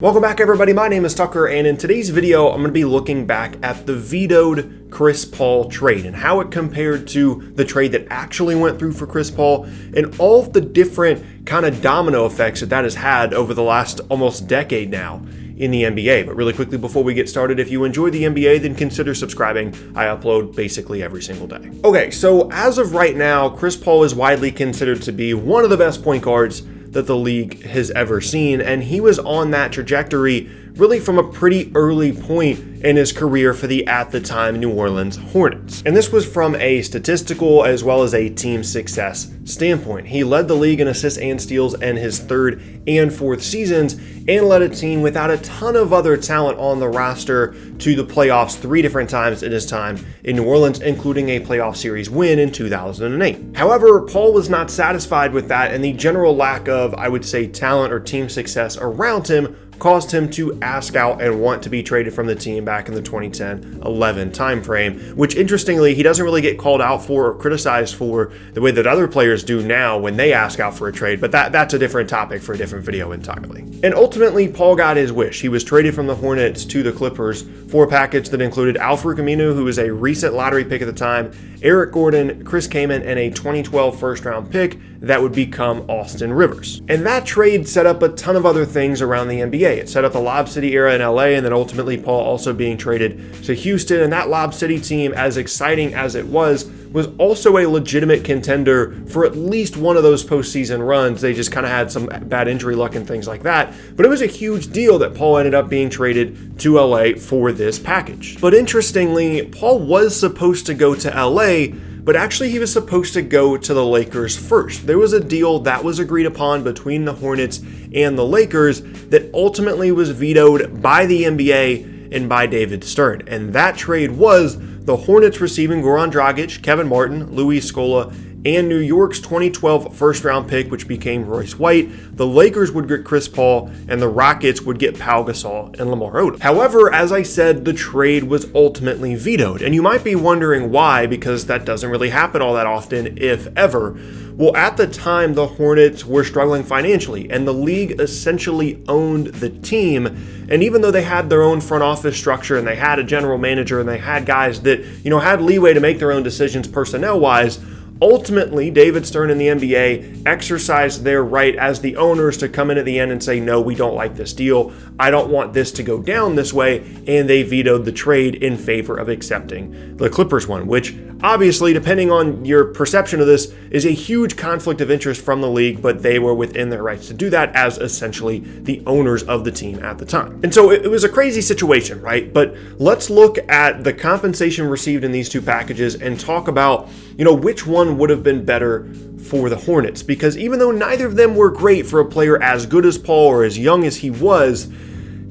Welcome back everybody, my name is Tucker, and in today's video I'm going to be looking back at the vetoed Chris Paul trade and how it compared to the trade that actually went through for Chris Paul and all of the different kind of domino effects that has had over the last almost decade now in the NBA. But really quickly before we get started, if you enjoy the NBA, then consider subscribing. I upload basically every single day. Okay, so as of right now, Chris Paul is widely considered to be one of the best point guards that the league has ever seen, and he was on that trajectory really from a pretty early point in his career for the, at the time, New Orleans Hornets. And this was from a statistical as well as a team success standpoint. He led the league in assists and steals in his third and fourth seasons and led a team without a ton of other talent on the roster to the playoffs 3 different times in his time in New Orleans, including a playoff series win in 2008. However, Paul was not satisfied with that, and the general lack of, I would say, talent or team success around him caused him to ask out and want to be traded from the team back in the 2010-11 timeframe, which interestingly, he doesn't really get called out for or criticized for the way that other players do now when they ask out for a trade, but that's a different topic for a different video entirely. And ultimately, Paul got his wish. He was traded from the Hornets to the Clippers for a package that included Al-Farouq Aminu, who was a recent lottery pick at the time, Eric Gordon, Chris Kaman, and a 2012 first-round pick that would become Austin Rivers. And that trade set up a ton of other things around the NBA. It set up the Lob City era in LA, and then ultimately Paul also being traded to Houston. And that Lob City team, as exciting as it was also a legitimate contender for at least one of those postseason runs. They just kind of had some bad injury luck and things like that. But it was a huge deal that Paul ended up being traded to LA for this package. But interestingly, Paul was supposed to go to LA, but actually he was supposed to go to the Lakers first. There was a deal that was agreed upon between the Hornets and the Lakers that ultimately was vetoed by the NBA and by David Stern. And that trade was the Hornets receiving Goran Dragic, Kevin Martin, Luis Scola, and New York's 2012 first-round pick, which became Royce White. The Lakers would get Chris Paul, and the Rockets would get Pau Gasol and Lamar Odom. However, as I said, the trade was ultimately vetoed, and you might be wondering why, because that doesn't really happen all that often, if ever. Well, at the time, the Hornets were struggling financially, and the league essentially owned the team. And even though they had their own front office structure, and they had a general manager, and they had guys that, had leeway to make their own decisions personnel-wise, ultimately, David Stern and the NBA exercised their right as the owners to come in at the end and say, no, we don't like this deal. I don't want this to go down this way. And they vetoed the trade in favor of accepting the Clippers one, which obviously, depending on your perception of this, is a huge conflict of interest from the league, but they were within their rights to do that as essentially the owners of the team at the time. And so it was a crazy situation, right? But let's look at the compensation received in these two packages and talk about, which one would have been better for the Hornets, because even though neither of them were great for a player as good as Paul or as young as he was,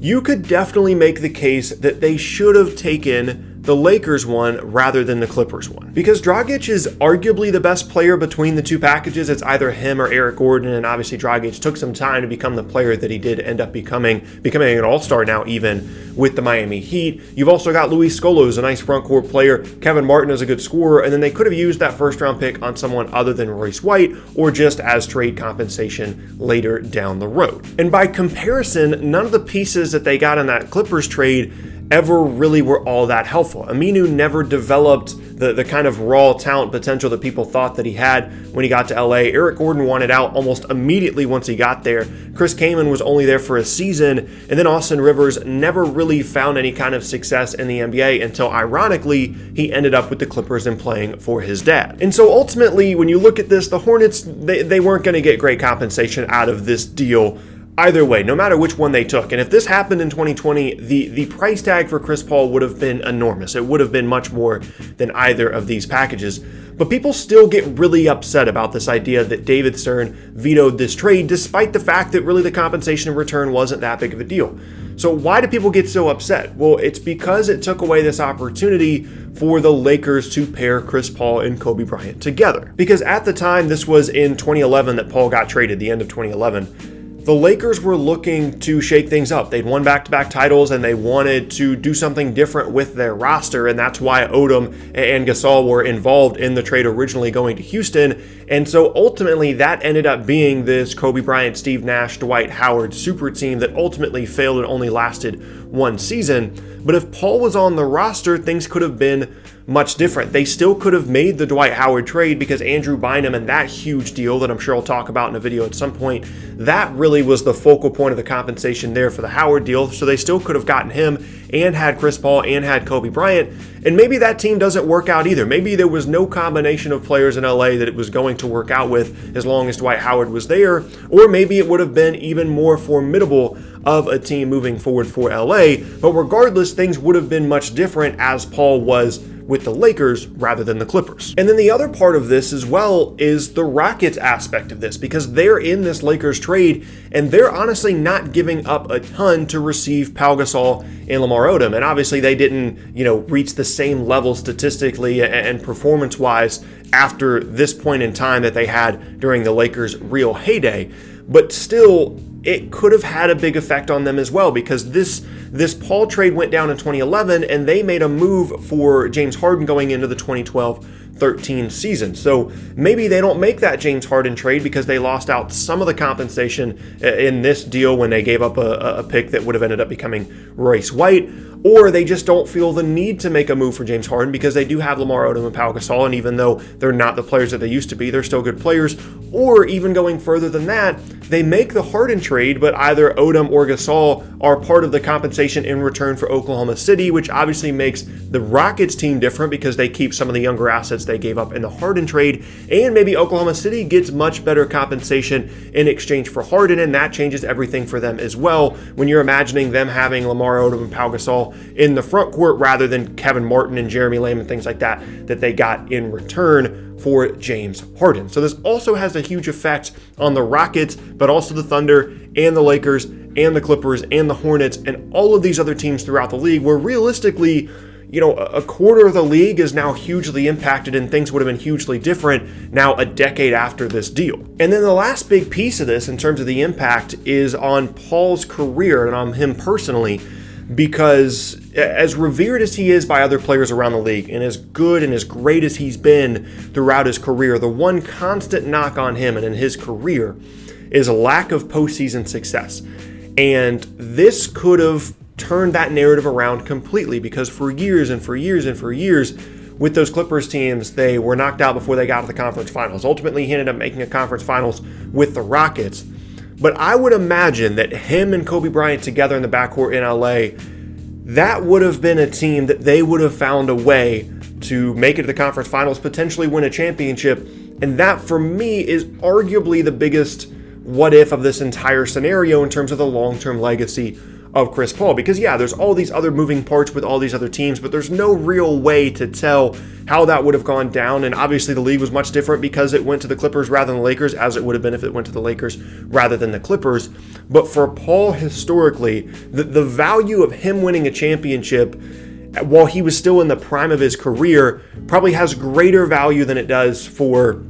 you could definitely make the case that they should have taken the Lakers one rather than the Clippers one. Because Dragic is arguably the best player between the two packages. It's either him or Eric Gordon, and obviously Dragic took some time to become the player that he did end up becoming an all-star now even with the Miami Heat. You've also got Luis Scola, who's a nice front court player. Kevin Martin is a good scorer, and then they could have used that first-round pick on someone other than Royce White or just as trade compensation later down the road. And by comparison, none of the pieces that they got in that Clippers trade ever really were all that helpful. Aminu never developed the kind of raw talent potential that people thought that he had when he got to LA. Eric Gordon wanted out almost immediately once he got there. Chris Kaman was only there for a season, and then Austin Rivers never really found any kind of success in the NBA until, ironically, he ended up with the Clippers and playing for his dad. And so ultimately, when you look at this, the Hornets, they weren't going to get great compensation out of this deal either way, no matter which one they took. And if this happened in 2020, the price tag for Chris Paul would have been enormous. It would have been much more than either of these packages. But people still get really upset about this idea that David Stern vetoed this trade, despite the fact that really the compensation in return wasn't that big of a deal. So why do people get so upset? Well, it's because it took away this opportunity for the Lakers to pair Chris Paul and Kobe Bryant together. Because at the time, this was in 2011 that Paul got traded, the end of 2011, the Lakers were looking to shake things up. They'd won back-to-back titles and they wanted to do something different with their roster, and that's why Odom and Gasol were involved in the trade originally going to Houston. And so ultimately that ended up being this Kobe Bryant, Steve Nash, Dwight Howard super team that ultimately failed and only lasted one season. But if Paul was on the roster, things could have been much different. They still could have made the Dwight Howard trade because Andrew Bynum and that huge deal that I'm sure I'll talk about in a video at some point, that really was the focal point of the compensation there for the Howard deal. So they still could have gotten him and had Chris Paul and had Kobe Bryant. And maybe that team doesn't work out either. Maybe there was no combination of players in LA that it was going to work out with as long as Dwight Howard was there. Or maybe it would have been even more formidable of a team moving forward for LA. But regardless, things would have been much different as Paul was with the Lakers rather than the Clippers. And then the other part of this as well is the Rockets aspect of this, because they're in this Lakers trade and they're honestly not giving up a ton to receive Pau Gasol and Lamar Odom. And obviously they didn't, reach the same level statistically and performance-wise after this point in time that they had during the Lakers' real heyday. But still, it could have had a big effect on them as well, because this Paul trade went down in 2011 and they made a move for James Harden going into the 2012-13 season. So maybe they don't make that James Harden trade because they lost out some of the compensation in this deal when they gave up a pick that would have ended up becoming Royce White. Or they just don't feel the need to make a move for James Harden because they do have Lamar Odom and Pau Gasol, and even though they're not the players that they used to be, they're still good players. Or even going further than that, they make the Harden trade, but either Odom or Gasol are part of the compensation in return for Oklahoma City, which obviously makes the Rockets team different because they keep some of the younger assets they gave up in the Harden trade, and maybe Oklahoma City gets much better compensation in exchange for Harden, and that changes everything for them as well when you're imagining them having Lamar Odom and Pau Gasol in the front court rather than Kevin Martin and Jeremy Lamb and things like that they got in return for James Harden. So this also has a huge effect on the Rockets, but also the Thunder and the Lakers and the Clippers and the Hornets and all of these other teams throughout the league, where realistically, a quarter of the league is now hugely impacted and things would have been hugely different now a decade after this deal. And then the last big piece of this in terms of the impact is on Paul's career and on him personally, because as revered as he is by other players around the league and as good and as great as he's been throughout his career, the one constant knock on him and in his career is a lack of postseason success. And this could have turned that narrative around completely, because for years and for years and for years with those Clippers teams, they were knocked out before they got to the conference finals. Ultimately, he ended up making a conference finals with the Rockets. But I would imagine that him and Kobe Bryant together in the backcourt in LA, that would have been a team that they would have found a way to make it to the conference finals, potentially win a championship. And that, for me, is arguably the biggest what if of this entire scenario in terms of the long-term legacy of Chris Paul. Because yeah, there's all these other moving parts with all these other teams, but there's no real way to tell how that would have gone down. And obviously the league was much different because it went to the Clippers rather than the Lakers, as it would have been if it went to the Lakers rather than the Clippers. But for Paul, historically, the value of him winning a championship while he was still in the prime of his career probably has greater value than it does for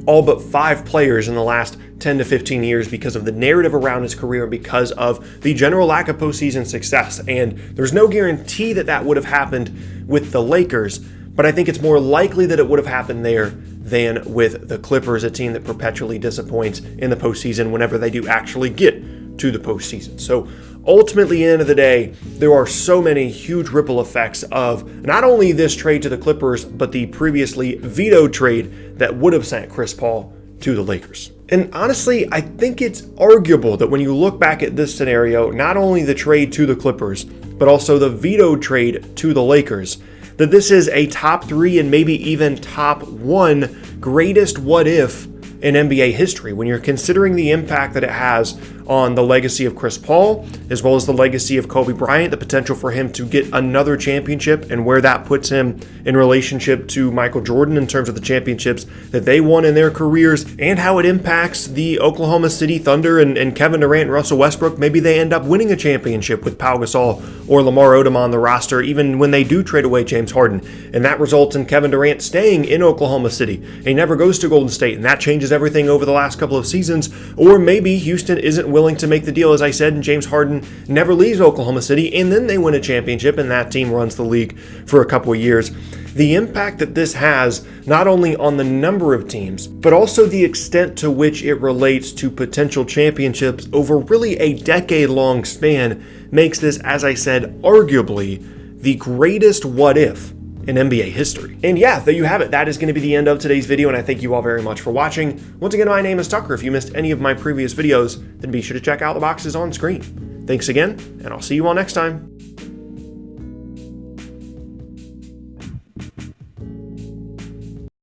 all but 5 players in the last 10 to 15 years because of the narrative around his career, because of the general lack of postseason success. And there's no guarantee that that would have happened with the Lakers, but I think it's more likely that it would have happened there than with the Clippers, a team that perpetually disappoints in the postseason whenever they do actually get to the postseason. So ultimately, at the end of the day, there are so many huge ripple effects of not only this trade to the Clippers, but the previously vetoed trade that would have sent Chris Paul to the Lakers. And honestly, I think it's arguable that when you look back at this scenario, not only the trade to the Clippers, but also the vetoed trade to the Lakers, that this is a top 3 and maybe even top 1 greatest what if in NBA history when you're considering the impact that it has on the legacy of Chris Paul, as well as the legacy of Kobe Bryant, the potential for him to get another championship and where that puts him in relationship to Michael Jordan in terms of the championships that they won in their careers, and how it impacts the Oklahoma City Thunder and Kevin Durant and Russell Westbrook. Maybe they end up winning a championship with Pau Gasol or Lamar Odom on the roster, even when they do trade away James Harden. And that results in Kevin Durant staying in Oklahoma City. He never goes to Golden State, and that changes everything over the last couple of seasons. Or maybe Houston isn't willing to make the deal, as I said, and James Harden never leaves Oklahoma City, and then they win a championship, and that team runs the league for a couple of years. The impact that this has, not only on the number of teams, but also the extent to which it relates to potential championships over really a decade-long span, makes this, as I said, arguably the greatest what if in NBA history. And yeah, there you have it. That is going to be the end of today's video, and I thank you all very much for watching. Once again, my name is Tucker. If you missed any of my previous videos, then be sure to check out the boxes on screen. Thanks again, and I'll see you all next time.